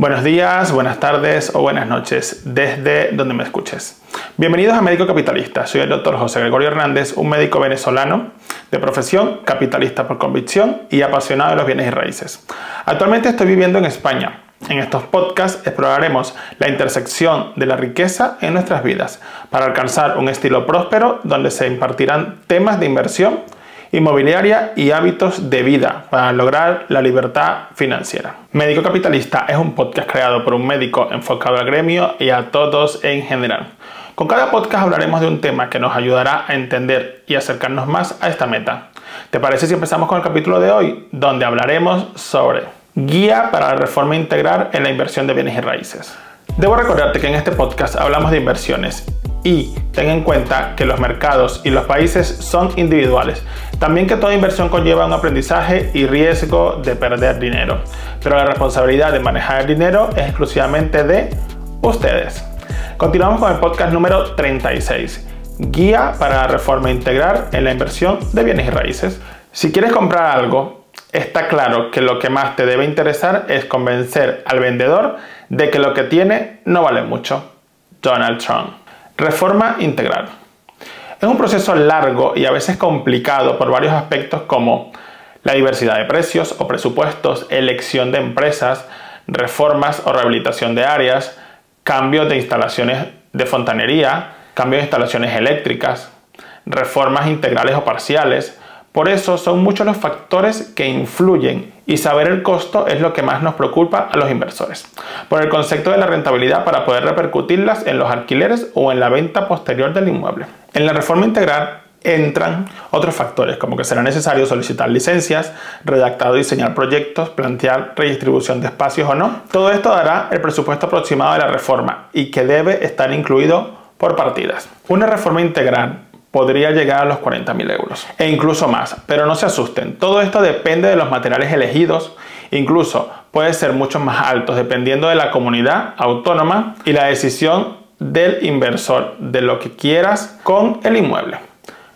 Buenos días, buenas tardes o buenas noches, desde donde me escuches. Bienvenidos a Médico Capitalista. Soy el Dr. José Gregorio Hernández, un médico venezolano de profesión, capitalista por convicción y apasionado de los bienes y raíces. Actualmente estoy viviendo en España. En estos podcasts exploraremos la intersección de la riqueza en nuestras vidas para alcanzar un estilo próspero donde se impartirán temas de inversión inmobiliaria y hábitos de vida para lograr la libertad financiera. Médico Capitalista es un podcast creado por un médico enfocado al gremio y a todos en general. Con cada podcast hablaremos de un tema que nos ayudará a entender y acercarnos más a esta meta. ¿Te parece si empezamos con el capítulo de hoy, donde hablaremos sobre guía para la reforma integral en la inversión de bienes y raíces? Debo recordarte que en este podcast hablamos de inversiones y ten en cuenta que los mercados y los países son individuales. También que toda inversión conlleva un aprendizaje y riesgo de perder dinero. Pero la responsabilidad de manejar el dinero es exclusivamente de ustedes. Continuamos con el podcast número 36. Guía para la reforma integral en la inversión de bienes y raíces. Si quieres comprar algo, está claro que lo que más te debe interesar es convencer al vendedor de que lo que tiene no vale mucho. Donald Trump. Reforma integral. Es un proceso largo y a veces complicado por varios aspectos como la diversidad de precios o presupuestos, elección de empresas, reformas o rehabilitación de áreas, cambios de instalaciones de fontanería, cambios de instalaciones eléctricas, reformas integrales o parciales. Por eso son muchos los factores que influyen y saber el costo es lo que más nos preocupa a los inversores, por el concepto de la rentabilidad para poder repercutirlas en los alquileres o en la venta posterior del inmueble. En la reforma integral entran otros factores como que será necesario solicitar licencias, redactar o diseñar proyectos, plantear redistribución de espacios o no. Todo esto dará el presupuesto aproximado de la reforma y que debe estar incluido por partidas. Una reforma integral podría llegar a los 40.000 euros e incluso más, pero no se asusten, todo esto depende de los materiales elegidos, incluso puede ser mucho más altos dependiendo de la comunidad autónoma y la decisión del inversor de lo que quieras con el inmueble.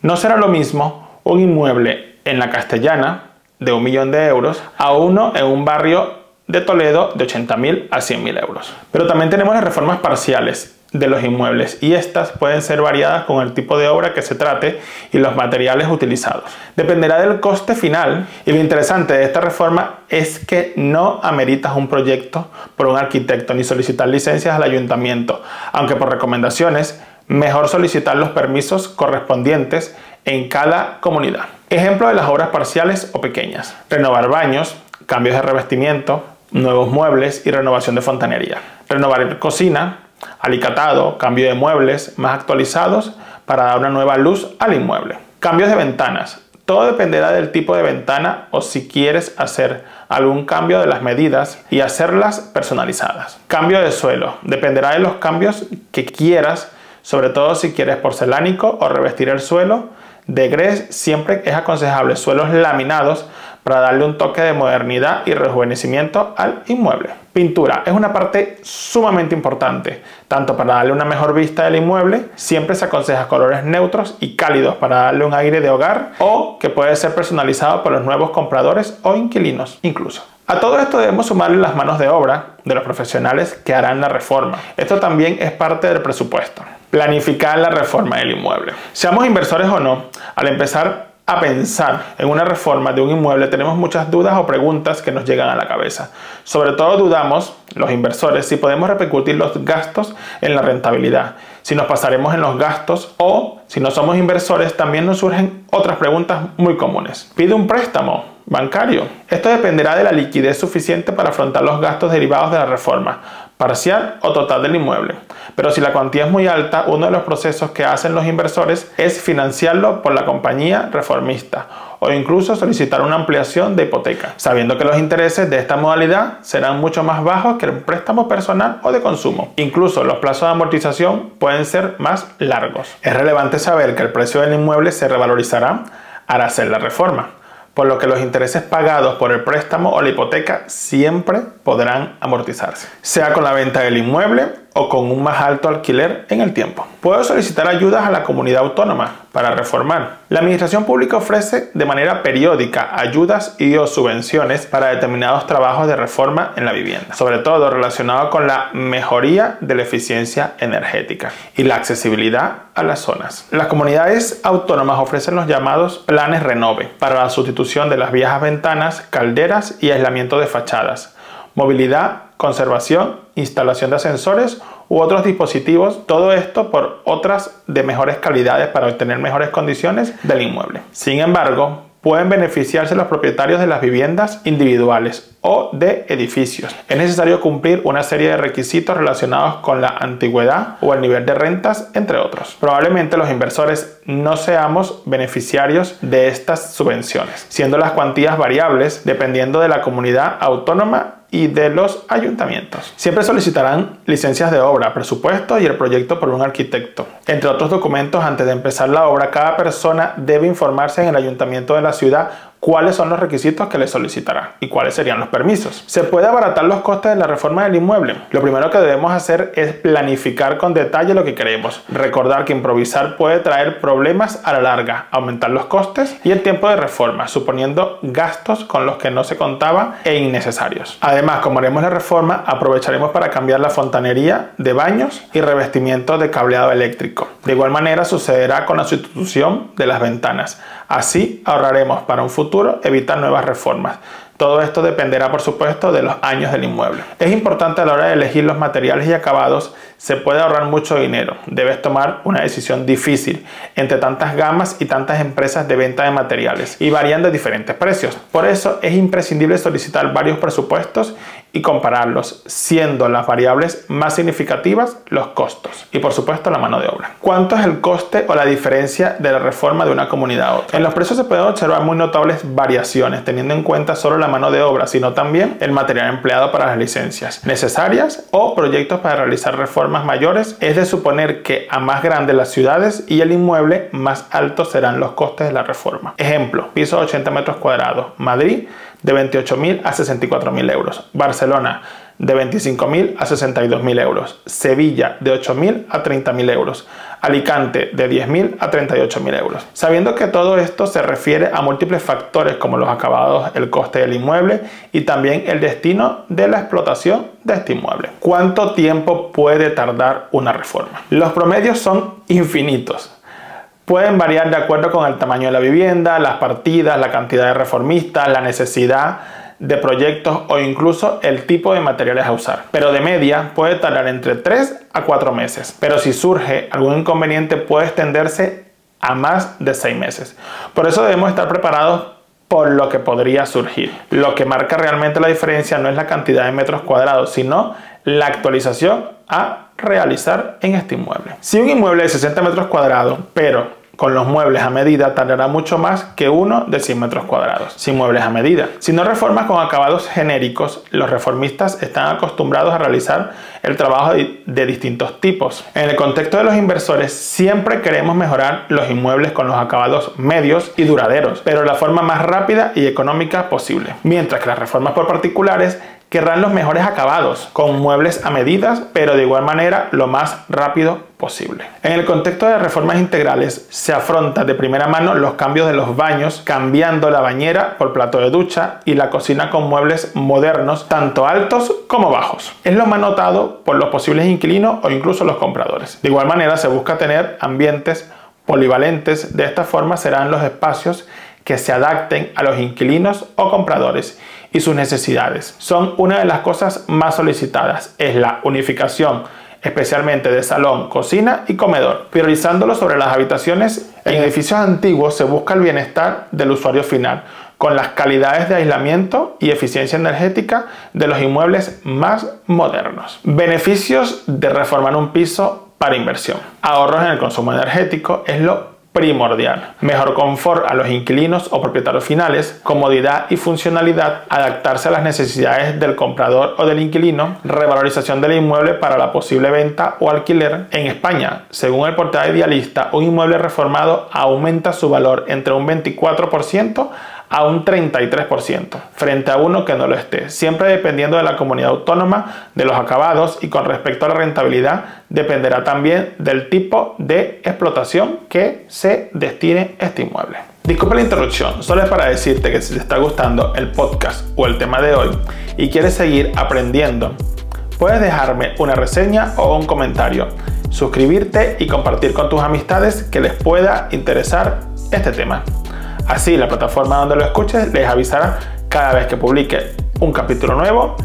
No será lo mismo un inmueble en la Castellana de 1 millón de euros a uno en un barrio de Toledo de 80.000 a 100.000 euros. Pero también tenemos las reformas parciales de los inmuebles y estas pueden ser variadas con el tipo de obra que se trate y los materiales utilizados. Dependerá del coste final y lo interesante de esta reforma es que no ameritas un proyecto por un arquitecto ni solicitar licencias al ayuntamiento, aunque por recomendaciones mejor solicitar los permisos correspondientes en cada comunidad. Ejemplo de las obras parciales o pequeñas: renovar baños, cambios de revestimiento, nuevos muebles y renovación de fontanería. Renovar cocina, alicatado, cambio de muebles más actualizados para dar una nueva luz al inmueble. Cambios de ventanas. Todo dependerá del tipo de ventana o si quieres hacer algún cambio de las medidas y hacerlas personalizadas. Cambio de suelo. Dependerá de los cambios que quieras, sobre todo si quieres porcelánico o revestir el suelo de grés. Siempre es aconsejable suelos laminados para darle un toque de modernidad y rejuvenecimiento al inmueble. Pintura es una parte sumamente importante, tanto para darle una mejor vista al inmueble, siempre se aconseja colores neutros y cálidos para darle un aire de hogar o que puede ser personalizado por los nuevos compradores o inquilinos incluso. A todo esto debemos sumarle las manos de obra de los profesionales que harán la reforma. Esto también es parte del presupuesto. Planificar la reforma del inmueble. Seamos inversores o no, al empezar a pensar en una reforma de un inmueble tenemos muchas dudas o preguntas que nos llegan a la cabeza. Sobre todo dudamos, los inversores, si podemos repercutir los gastos en la rentabilidad, si nos pasaremos en los gastos o si no somos inversores también nos surgen otras preguntas muy comunes. ¿Pide un préstamo bancario? Esto dependerá de la liquidez suficiente para afrontar los gastos derivados de la reforma, parcial o total del inmueble. Pero si la cuantía es muy alta, uno de los procesos que hacen los inversores es financiarlo por la compañía reformista o incluso solicitar una ampliación de hipoteca, sabiendo que los intereses de esta modalidad serán mucho más bajos que el préstamo personal o de consumo. Incluso los plazos de amortización pueden ser más largos. Es relevante saber que el precio del inmueble se revalorizará al hacer la reforma, por lo que los intereses pagados por el préstamo o la hipoteca siempre podrán amortizarse, sea con la venta del inmueble o con un más alto alquiler en el tiempo. Puedo solicitar ayudas a la comunidad autónoma para reformar. La administración pública ofrece de manera periódica ayudas y o subvenciones para determinados trabajos de reforma en la vivienda, sobre todo relacionado con la mejoría de la eficiencia energética y la accesibilidad a las zonas. Las comunidades autónomas ofrecen los llamados planes Renove para la sustitución de las viejas ventanas, calderas y aislamiento de fachadas, movilidad, conservación, instalación de ascensores u otros dispositivos, todo esto por otras de mejores calidades para obtener mejores condiciones del inmueble. Sin embargo, pueden beneficiarse los propietarios de las viviendas individuales o de edificios. Es necesario cumplir una serie de requisitos relacionados con la antigüedad o el nivel de rentas, entre otros. Probablemente los inversores no seamos beneficiarios de estas subvenciones, siendo las cuantías variables dependiendo de la comunidad autónoma y de los ayuntamientos. Siempre solicitarán licencias de obra, presupuesto y el proyecto por un arquitecto. Entre otros documentos, antes de empezar la obra, cada persona debe informarse en el ayuntamiento de la ciudad cuáles son los requisitos que le solicitará y cuáles serían los permisos. ¿Se puede abaratar los costes de la reforma del inmueble? Lo primero que debemos hacer es planificar con detalle lo que queremos. Recordar que improvisar puede traer problemas a la larga, aumentar los costes y el tiempo de reforma, suponiendo gastos con los que no se contaba e innecesarios. Además, como haremos la reforma, aprovecharemos para cambiar la fontanería de baños y revestimiento de cableado eléctrico. De igual manera sucederá con la sustitución de las ventanas. Así ahorraremos para un futuro evitar nuevas reformas. Todo esto dependerá, por supuesto, de los años del inmueble. Es importante a la hora de elegir los materiales y acabados, se puede ahorrar mucho dinero. Debes tomar una decisión difícil entre tantas gamas y tantas empresas de venta de materiales y varían de diferentes precios. Por eso es imprescindible solicitar varios presupuestos y compararlos, siendo las variables más significativas los costos y, por supuesto, la mano de obra. ¿Cuánto es el coste o la diferencia de la reforma de una comunidad a otra? En los precios se pueden observar muy notables variaciones, teniendo en cuenta solo la mano de obra, sino también el material empleado para las licencias necesarias o proyectos para realizar reformas mayores. Es de suponer que a más grandes las ciudades y el inmueble, más altos serán los costes de la reforma. Ejemplo, piso de 80 metros cuadrados, Madrid, de 28.000 a 64.000 euros. Barcelona, de 25.000 a 62.000 euros. Sevilla, de 8.000 a 30.000 euros. Alicante, de 10.000 a 38.000 euros. Sabiendo que todo esto se refiere a múltiples factores como los acabados, el coste del inmueble y también el destino de la explotación de este inmueble. ¿Cuánto tiempo puede tardar una reforma? Los promedios son infinitos. Pueden variar de acuerdo con el tamaño de la vivienda, las partidas, la cantidad de reformistas, la necesidad de proyectos o incluso el tipo de materiales a usar. Pero de media puede tardar entre 3 a 4 meses. Pero si surge algún inconveniente puede extenderse a más de 6 meses. Por eso debemos estar preparados por lo que podría surgir. Lo que marca realmente la diferencia no es la cantidad de metros cuadrados, sino la actualización a realizar en este inmueble. Si un inmueble de 60 metros cuadrados, pero con los muebles a medida, tardará mucho más que uno de 100 metros cuadrados, sin muebles a medida. Si no reformas con acabados genéricos, los reformistas están acostumbrados a realizar el trabajo de distintos tipos. En el contexto de los inversores, siempre queremos mejorar los inmuebles con los acabados medios y duraderos, pero de la forma más rápida y económica posible. Mientras que las reformas por particulares querrán los mejores acabados, con muebles a medidas, pero de igual manera lo más rápido posible. En el contexto de reformas integrales, se afronta de primera mano los cambios de los baños, cambiando la bañera por plato de ducha y la cocina con muebles modernos, tanto altos como bajos. Es lo más notado por los posibles inquilinos o incluso los compradores. De igual manera, se busca tener ambientes polivalentes. De esta forma serán los espacios que se adapten a los inquilinos o compradores y sus necesidades. Son una de las cosas más solicitadas. Es la unificación, especialmente de salón, cocina y comedor, priorizándolo sobre las habitaciones. En edificios antiguos se busca el bienestar del usuario final, con las calidades de aislamiento y eficiencia energética de los inmuebles más modernos. Beneficios de reformar un piso para inversión. Ahorros en el consumo energético es lo primordial. Mejor confort a los inquilinos o propietarios finales, comodidad y funcionalidad, adaptarse a las necesidades del comprador o del inquilino, revalorización del inmueble para la posible venta o alquiler. En España, según el portal Idealista, un inmueble reformado aumenta su valor entre un 24% a un 33%, frente a uno que no lo esté, siempre dependiendo de la comunidad autónoma, de los acabados, y con respecto a la rentabilidad dependerá también del tipo de explotación que se destine este inmueble. Disculpa la interrupción, solo es para decirte que si te está gustando el podcast o el tema de hoy y quieres seguir aprendiendo, puedes dejarme una reseña o un comentario, suscribirte y compartir con tus amistades que les pueda interesar este tema. Así la plataforma donde lo escuches les avisará cada vez que publique un capítulo nuevo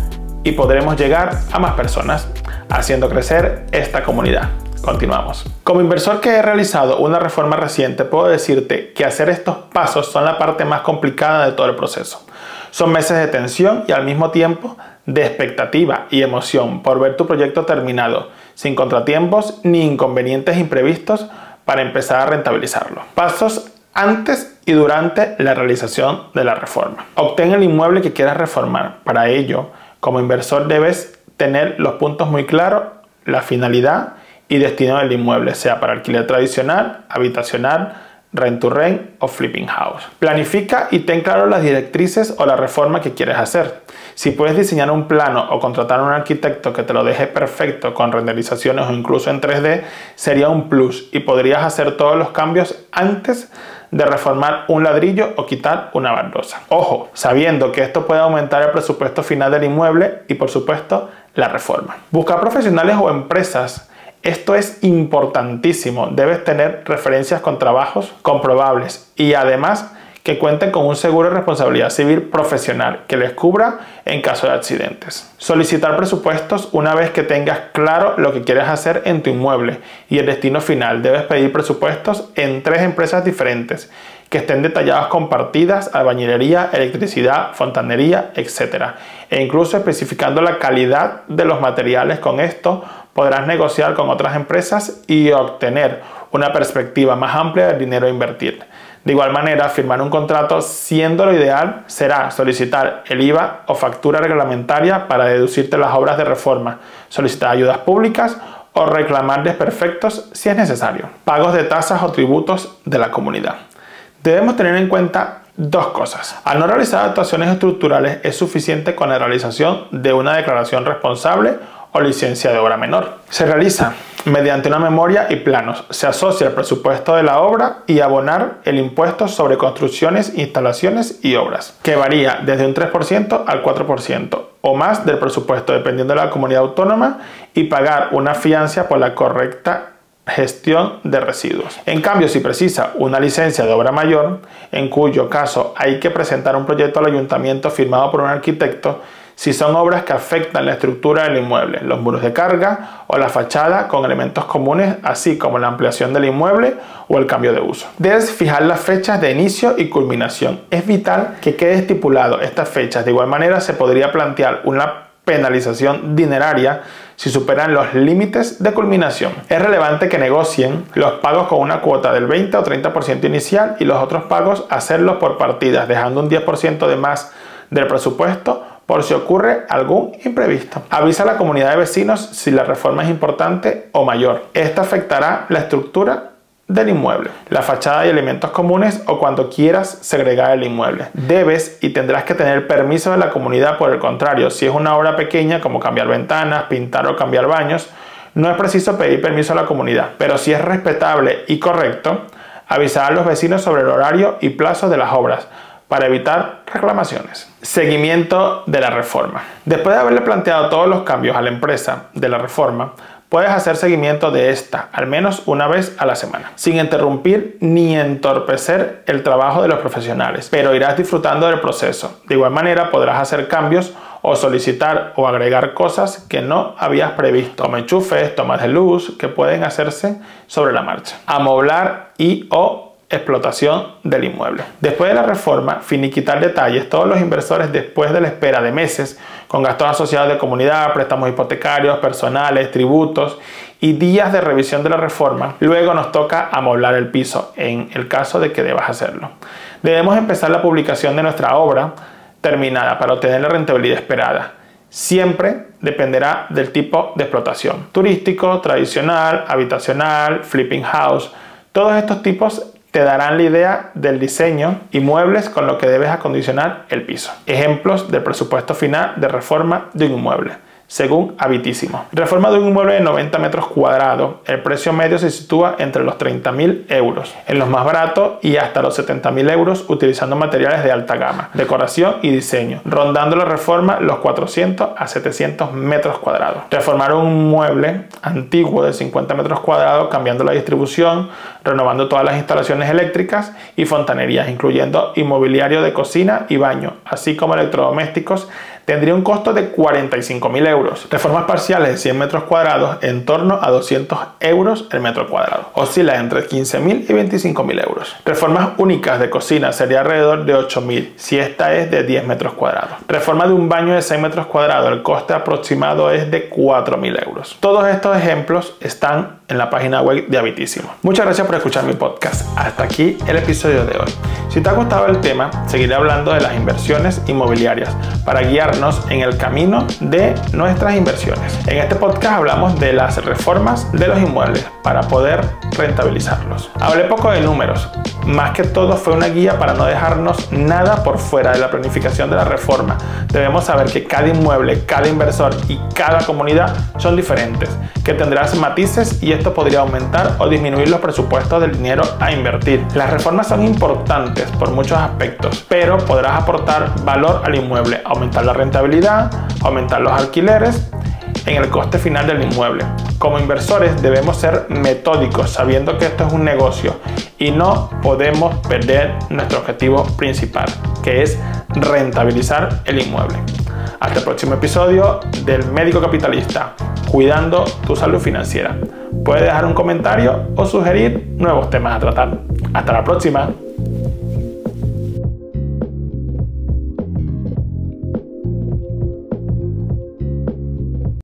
y podremos llegar a más personas, haciendo crecer esta comunidad. Continuamos. Como inversor que he realizado una reforma reciente, puedo decirte que hacer estos pasos son la parte más complicada de todo el proceso. Son meses de tensión y al mismo tiempo de expectativa y emoción por ver tu proyecto terminado, sin contratiempos ni inconvenientes imprevistos para empezar a rentabilizarlo. Pasos antes y durante la realización de la reforma. Obtén el inmueble que quieras reformar. Para ello, como inversor debes tener los puntos muy claros, la finalidad y destino del inmueble, sea para alquiler tradicional, habitacional, rent to rent o flipping house. Planifica y ten claro las directrices o la reforma que quieres hacer. Si puedes diseñar un plano o contratar a un arquitecto que te lo deje perfecto con renderizaciones o incluso en 3D, sería un plus y podrías hacer todos los cambios antes de reformar un ladrillo o quitar una baldosa. Ojo, sabiendo que esto puede aumentar el presupuesto final del inmueble y por supuesto la reforma. Buscar profesionales o empresas. Esto es importantísimo. Debes tener referencias con trabajos comprobables y además que cuenten con un seguro de responsabilidad civil profesional que les cubra en caso de accidentes. Solicitar presupuestos una vez que tengas claro lo que quieres hacer en tu inmueble y el destino final. Debes pedir presupuestos en 3 empresas diferentes que estén detallados con partidas, albañilería, electricidad, fontanería, etc. E incluso especificando la calidad de los materiales. Con esto podrás negociar con otras empresas y obtener una perspectiva más amplia del dinero a invertir. De igual manera, firmar un contrato, siendo lo ideal, será solicitar el IVA o factura reglamentaria para deducirte las obras de reforma, solicitar ayudas públicas o reclamar desperfectos si es necesario. Pagos de tasas o tributos de la comunidad. Debemos tener en cuenta 2 cosas. Al no realizar actuaciones estructurales, es suficiente con la realización de una declaración responsable o licencia de obra menor. Se realiza mediante una memoria y planos. Se asocia el presupuesto de la obra y abonar el impuesto sobre construcciones, instalaciones y obras, que varía desde un 3% al 4% o más del presupuesto dependiendo de la comunidad autónoma, y pagar una fianza por la correcta gestión de residuos. En cambio, si precisa una licencia de obra mayor, en cuyo caso hay que presentar un proyecto al ayuntamiento firmado por un arquitecto, si son obras que afectan la estructura del inmueble, los muros de carga o la fachada con elementos comunes, así como la ampliación del inmueble o el cambio de uso. Debes fijar las fechas de inicio y culminación. Es vital que quede estipulado estas fechas. De igual manera, se podría plantear una penalización dineraria si superan los límites de culminación. Es relevante que negocien los pagos con una cuota del 20 o 30% inicial y los otros pagos hacerlos por partidas, dejando un 10% de más del presupuesto por si ocurre algún imprevisto. Avisa a la comunidad de vecinos si la reforma es importante o mayor. Esta afectará la estructura del inmueble, la fachada y elementos comunes o cuando quieras segregar el inmueble. Debes y tendrás que tener permiso de la comunidad. Por el contrario, si es una obra pequeña como cambiar ventanas, pintar o cambiar baños, no es preciso pedir permiso a la comunidad, pero si es respetable y correcto, avisar a los vecinos sobre el horario y plazo de las obras para evitar reclamaciones. Seguimiento de la reforma. Después de haberle planteado todos los cambios a la empresa de la reforma, puedes hacer seguimiento de esta al menos una vez a la semana, sin interrumpir ni entorpecer el trabajo de los profesionales, pero irás disfrutando del proceso. De igual manera podrás hacer cambios o solicitar o agregar cosas que no habías previsto, como enchufes, tomas de luz, que pueden hacerse sobre la marcha. Amoblar y o explotación del inmueble. Después de la reforma, finiquitar detalles. Todos los inversores, después de la espera de meses, con gastos asociados de comunidad, préstamos hipotecarios, personales, tributos y días de revisión de la reforma, luego nos toca amoblar el piso, en el caso de que debas hacerlo. Debemos empezar la publicación de nuestra obra terminada para obtener la rentabilidad esperada. Siempre dependerá del tipo de explotación: turístico, tradicional, habitacional, flipping house. Todos estos tipos te darán la idea del diseño y muebles con lo que debes acondicionar el piso. Ejemplos del presupuesto final de reforma de un inmueble, según Habitísimo. Reforma de un inmueble de 90 metros cuadrados. El precio medio se sitúa entre los 30.000 euros, en los más baratos, y hasta los 70.000 euros utilizando materiales de alta gama, decoración y diseño, rondando la reforma los 400 a 700 metros cuadrados. Reformar un mueble antiguo de 50 metros cuadrados, cambiando la distribución, renovando todas las instalaciones eléctricas y fontanerías, incluyendo inmobiliario de cocina y baño, así como electrodomésticos, tendría un costo de 45.000 euros. Reformas parciales de 100 metros cuadrados en torno a 200 euros el metro cuadrado. Oscila entre 15.000 y 25.000 euros. Reformas únicas de cocina sería alrededor de 8.000 si esta es de 10 metros cuadrados. Reforma de un baño de 6 metros cuadrados, el coste aproximado es de 4.000 euros. Todos estos ejemplos están en la página web de Habitísimo. Muchas gracias por escuchar mi podcast. Hasta aquí el episodio de hoy. Si te ha gustado el tema, seguiré hablando de las inversiones inmobiliarias para guiarnos en el camino de nuestras inversiones. En este podcast hablamos de las reformas de los inmuebles para poder rentabilizarlos. Hablé poco de números, más que todo fue una guía para no dejarnos nada por fuera de la planificación de la reforma. Debemos saber que cada inmueble, cada inversor y cada comunidad son diferentes, que tendrán matices y esto podría aumentar o disminuir los presupuestos del dinero a invertir. Las reformas son importantes por muchos aspectos, pero podrás aportar valor al inmueble, aumentar la rentabilidad, aumentar los alquileres en el coste final del inmueble. Como inversores debemos ser metódicos, sabiendo que esto es un negocio y no podemos perder nuestro objetivo principal, que es rentabilizar el inmueble. Hasta el próximo episodio del Médico Capitalista, cuidando tu salud financiera. Puedes dejar un comentario o sugerir nuevos temas a tratar. Hasta la próxima.